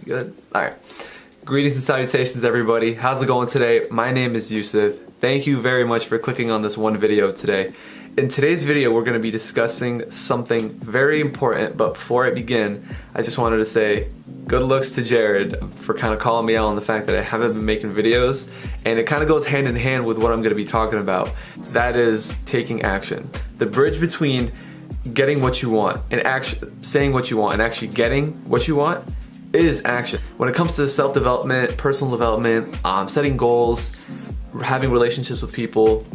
Good? Alright. Greetings and salutations, everybody. How's it going today? My name is Yusuf. Thank you very much for clicking on this one video today. In today's video, we're going to be discussing something very important, but before I begin, I just wanted to say good looks to Jared for kind of calling me out on the fact that I haven't been making videos, and it kind of goes hand in hand with what I'm going to be talking about. That is taking action. The bridge between getting what you want and saying what you want and actually getting what you want is action. When it comes to self-development, personal development, setting goals, having relationships with people,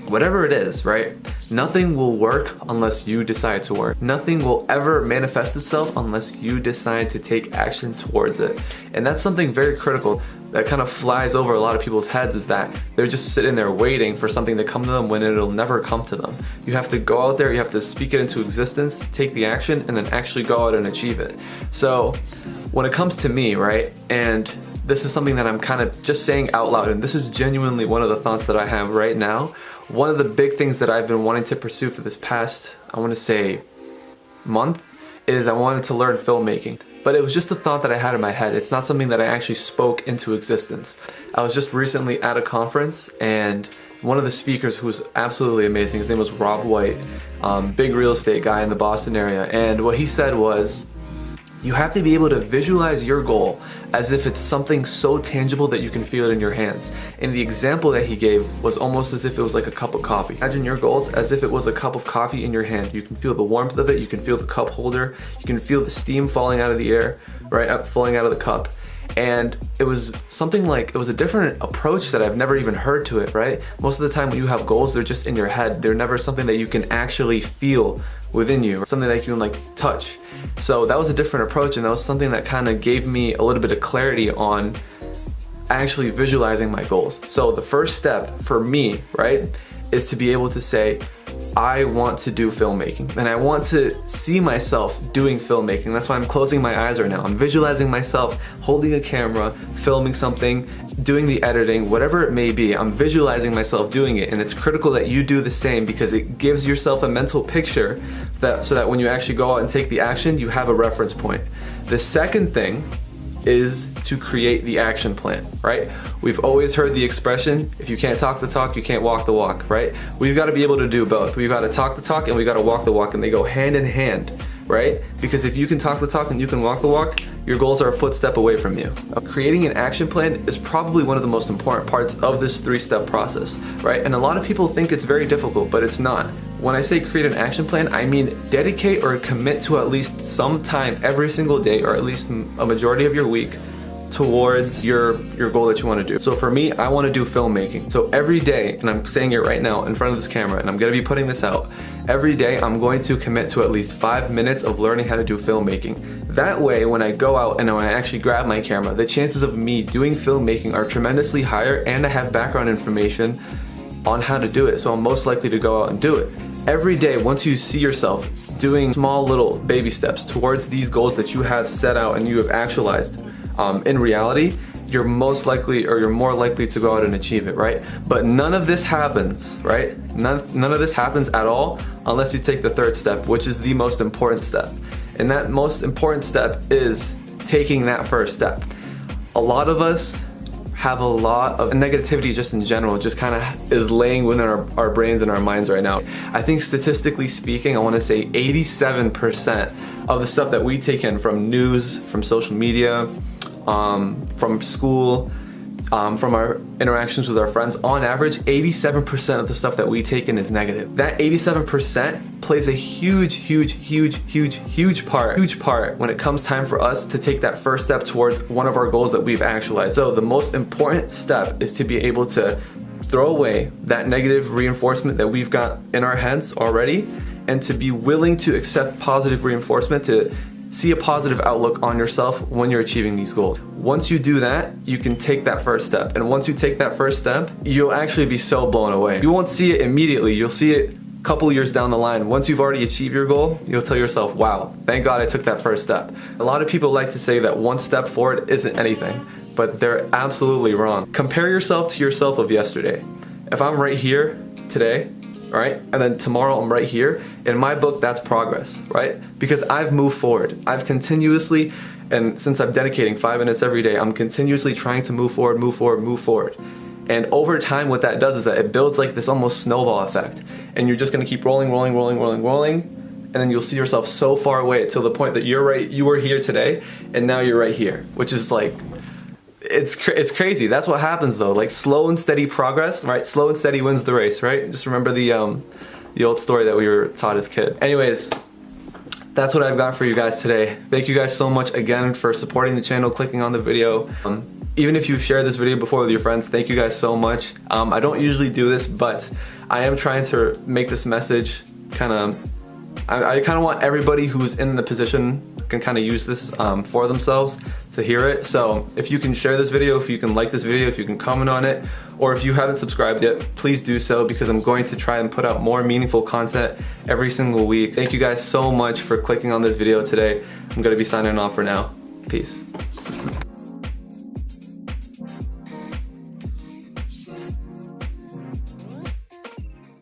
whatever it is, right? Nothing will work unless you decide to work. Nothing will ever manifest itself unless you decide to take action towards it. And that's something very critical that kind of flies over a lot of people's heads, is that they're just sitting there waiting for something to come to them when it'll never come to them. You have to go out there, you have to speak it into existence, take the action, and then actually go out and achieve it. So when it comes to me, right, and this is something that I'm kind of just saying out loud, and this is genuinely one of the thoughts that I have right now. One of the big things that I've been wanting to pursue for this past, I want to say, month, is I wanted to learn filmmaking. But it was just a thought that I had in my head. It's not something that I actually spoke into existence. I was just recently at a conference, and one of the speakers, who was absolutely amazing, his name was Rob White, big real estate guy in the Boston area, and what he said was, you have to be able to visualize your goal as if it's something so tangible that you can feel it in your hands. And the example that he gave was almost as if it was like a cup of coffee. Imagine your goals as if it was a cup of coffee in your hand. You can feel the warmth of it, you can feel the cup holder, you can feel the steam falling out of the air, right, falling out of the cup. And it was something like, it was a different approach that I've never even heard to it, right? Most of the time when you have goals, they're just in your head. They're never something that you can actually feel within you, something that you can like touch. So that was a different approach, and that was something that kind of gave me a little bit of clarity on actually visualizing my goals. So the first step for me, right, is to be able to say, I want to do filmmaking, and I want to see myself doing filmmaking. That's why I'm closing my eyes right now. I'm visualizing myself holding a camera, filming something, doing the editing, whatever it may be. I'm visualizing myself doing it, and it's critical that you do the same, because it gives yourself a mental picture so that when you actually go out and take the action, you have a reference point. The second thing is to create the action plan, right? We've always heard the expression, if you can't talk the talk, you can't walk the walk, right? We've got to be able to do both. We've got to talk the talk and we've got to walk the walk, and they go hand in hand, right? Because if you can talk the talk and you can walk the walk, your goals are a footstep away from you. Creating an action plan is probably one of the most important parts of this three-step process, right? And a lot of people think it's very difficult, but it's not. When I say create an action plan, I mean dedicate or commit to at least some time every single day, or at least a majority of your week, towards your goal that you want to do. So for me, I want to do filmmaking. So every day, and I'm saying it right now in front of this camera, and I'm going to be putting this out, every day I'm going to commit to at least 5 minutes of learning how to do filmmaking. That way, when I go out and when I actually grab my camera, the chances of me doing filmmaking are tremendously higher, and I have background information on how to do it, so I'm most likely to go out and do it. Every day, once you see yourself doing small little baby steps towards these goals that you have set out and you have actualized in reality, you're most likely, or you're more likely to go out and achieve it, right? But none of this happens, right? None of this happens at all unless you take the third step, which is the most important step. And that most important step is taking that first step. A lot of us have a lot of negativity just in general, just kind of is laying within our brains and our minds right now. I think statistically speaking, I want to say 87% of the stuff that we take in from news, from social media, from school, from our interactions with our friends, on average, 87% of the stuff that we take in is negative. That 87% plays a huge part when it comes time for us to take that first step towards one of our goals that we've actualized. So the most important step is to be able to throw away that negative reinforcement that we've got in our heads already, and to be willing to accept positive reinforcement, to see a positive outlook on yourself when you're achieving these goals. Once you do that, you can take that first step. And once you take that first step, you'll actually be so blown away. You won't see it immediately. You'll see it a couple years down the line. Once you've already achieved your goal, you'll tell yourself, wow, thank God I took that first step. A lot of people like to say that one step forward isn't anything, but they're absolutely wrong. Compare yourself to yourself of yesterday. If I'm right here today, all right? And then tomorrow I'm right here. In my book, that's progress, right? Because I've moved forward. I've continuously, and since I'm dedicating 5 minutes every day, I'm continuously trying to move forward, move forward, move forward. And over time, what that does is that it builds like this almost snowball effect. And you're just gonna keep rolling, rolling, rolling, rolling, rolling, and then you'll see yourself so far away until the point that you were here today, and now you're right here, which is like, it's crazy. That's what happens though. Like slow and steady progress, right? Slow and steady wins the race, right? Just remember the old story that we were taught as kids. Anyways, that's what I've got for you guys today. Thank you guys so much again for supporting the channel, clicking on the video. Even if you've shared this video before with your friends, thank you guys so much. I don't usually do this, but I am trying to make this message I kind of want everybody who's in the position can kind of use this for themselves to hear it. So if you can share this video, if you can like this video, if you can comment on it, or if you haven't subscribed yet, please do so, because I'm going to try and put out more meaningful content every single week. Thank you guys so much for clicking on this video today. I'm going to be signing off for now. Peace.